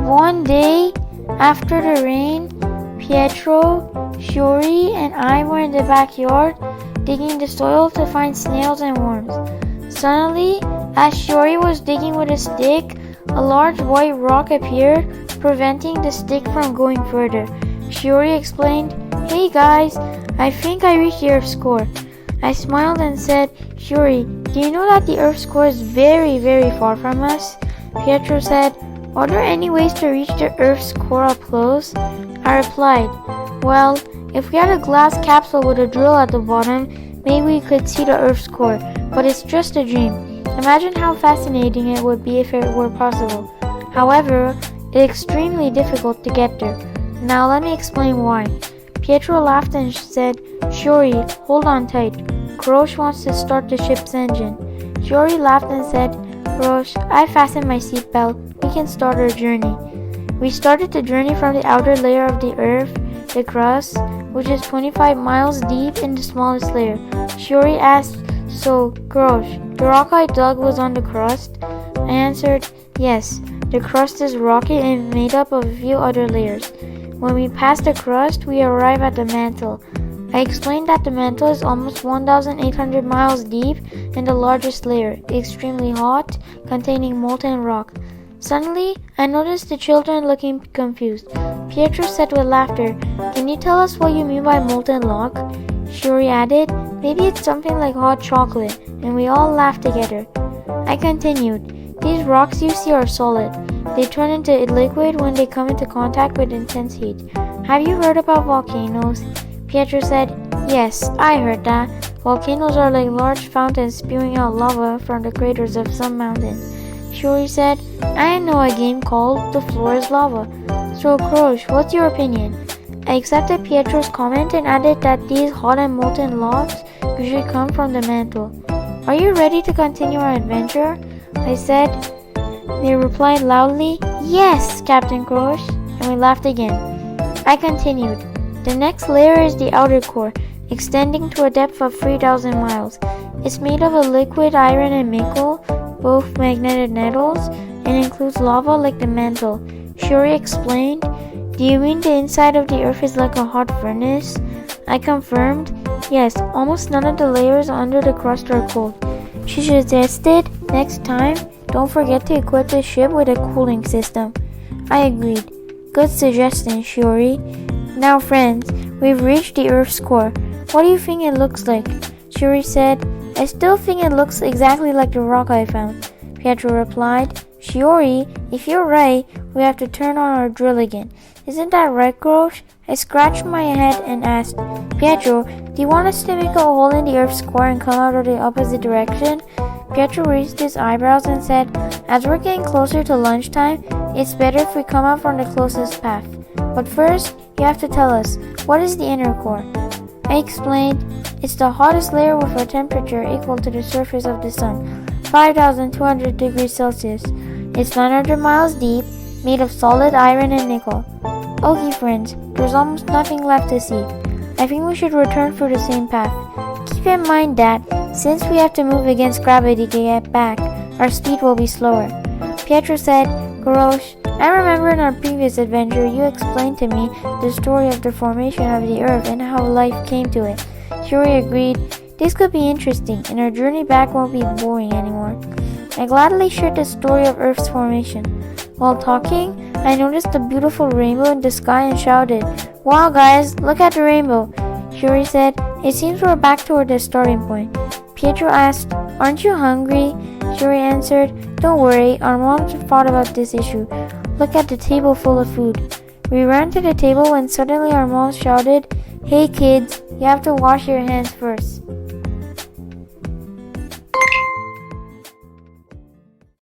One day, after the rain, Pietro, Shiori, and I were in the backyard digging the soil to find snails and worms. Suddenly, as Shiori was digging with a stick, a large white rock appeared, preventing the stick from going further. Shiori explained, "Hey guys, I think I reached the Earth's core." I smiled and said, "Shiori, do you know that the Earth's core is very, very far from us?" Pietro said, "Are there any ways to reach the Earth's core up close?" I replied, "Well, if we had a glass capsule with a drill at the bottom, maybe we could see the Earth's core, but it's just a dream. Imagine how fascinating it would be if it were possible. However, it's extremely difficult to get there. Now let me explain why." Pietro laughed and said, "Shiori, hold on tight. Kourosh wants to start the ship's engine." Shiori laughed and said, "Kourosh, I fastened my seatbelt. We can start our journey." We started the journey from the outer layer of the Earth, the crust, which is 25 miles deep in the smallest layer. Shiori asked, "So, Kourosh, the rock I dug was on the crust?" I answered, "Yes, the crust is rocky and made up of a few other layers. When we pass the crust, we arrive at the mantle." I explained that the mantle is almost 1,800 miles deep and the largest layer, extremely hot, containing molten rock. Suddenly, I noticed the children looking confused. Pietro said with laughter, "Can you tell us what you mean by molten rock?" Shiori added, "Maybe it's something like hot chocolate," and we all laughed together. I continued, "These rocks you see are solid. They turn into liquid when they come into contact with intense heat. Have you heard about volcanoes?" Pietro said, "Yes, I heard that. Volcanoes are like large fountains spewing out lava from the craters of some mountain." Shiori said, "I know a game called The Floor is Lava. So, Kourosh, what's your opinion?" I accepted Pietro's comment and added that these hot and molten logs usually come from the mantle. "Are you ready to continue our adventure?" I said. They replied loudly, "Yes, Captain Kourosh," and we laughed again. I continued. "The next layer is the outer core, extending to a depth of 3,000 miles. It's made of a liquid iron and nickel, both magnetic metals, and includes lava like the mantle." Shiori explained, "Do you mean the inside of the Earth is like a hot furnace?" I confirmed, "Yes, almost none of the layers under the crust are cold." She suggested, "Next time, don't forget to equip the ship with a cooling system." I agreed. "Good suggestion, Shiori. Now friends, we've reached the Earth's core. What do you think it looks like?" Shiori said, "I still think it looks exactly like the rock I found." Pietro replied, "Shiori, if you're right, we have to turn on our drill again. Isn't that right, Kourosh?" I scratched my head and asked, "Pietro, do you want us to make a hole in the Earth's core and come out of the opposite direction?" Pietro raised his eyebrows and said, "As we're getting closer to lunchtime, it's better if we come out from the closest path. But first, you have to tell us, what is the inner core?" I explained, "It's the hottest layer with a temperature equal to the surface of the sun, 5,200 degrees Celsius. It's 900 miles deep, made of solid iron and nickel." "Okay friends, there's almost nothing left to see. I think we should return through the same path. Keep in mind that, since we have to move against gravity to get back, our speed will be slower." Pietro said, "Kourosh, I remember in our previous adventure you explained to me the story of the formation of the Earth and how life came to it." Shiori agreed, "This could be interesting, and our journey back won't be boring anymore." I gladly shared the story of Earth's formation. While talking, I noticed a beautiful rainbow in the sky and shouted, "Wow guys, look at the rainbow." Shiori said, "It seems we're back toward the starting point." Pietro asked, "Aren't you hungry?" Shiori answered, "Don't worry, our moms thought about this issue. Look at the table full of food." We ran to the table when suddenly our mom shouted, "Hey kids, you have to wash your hands first."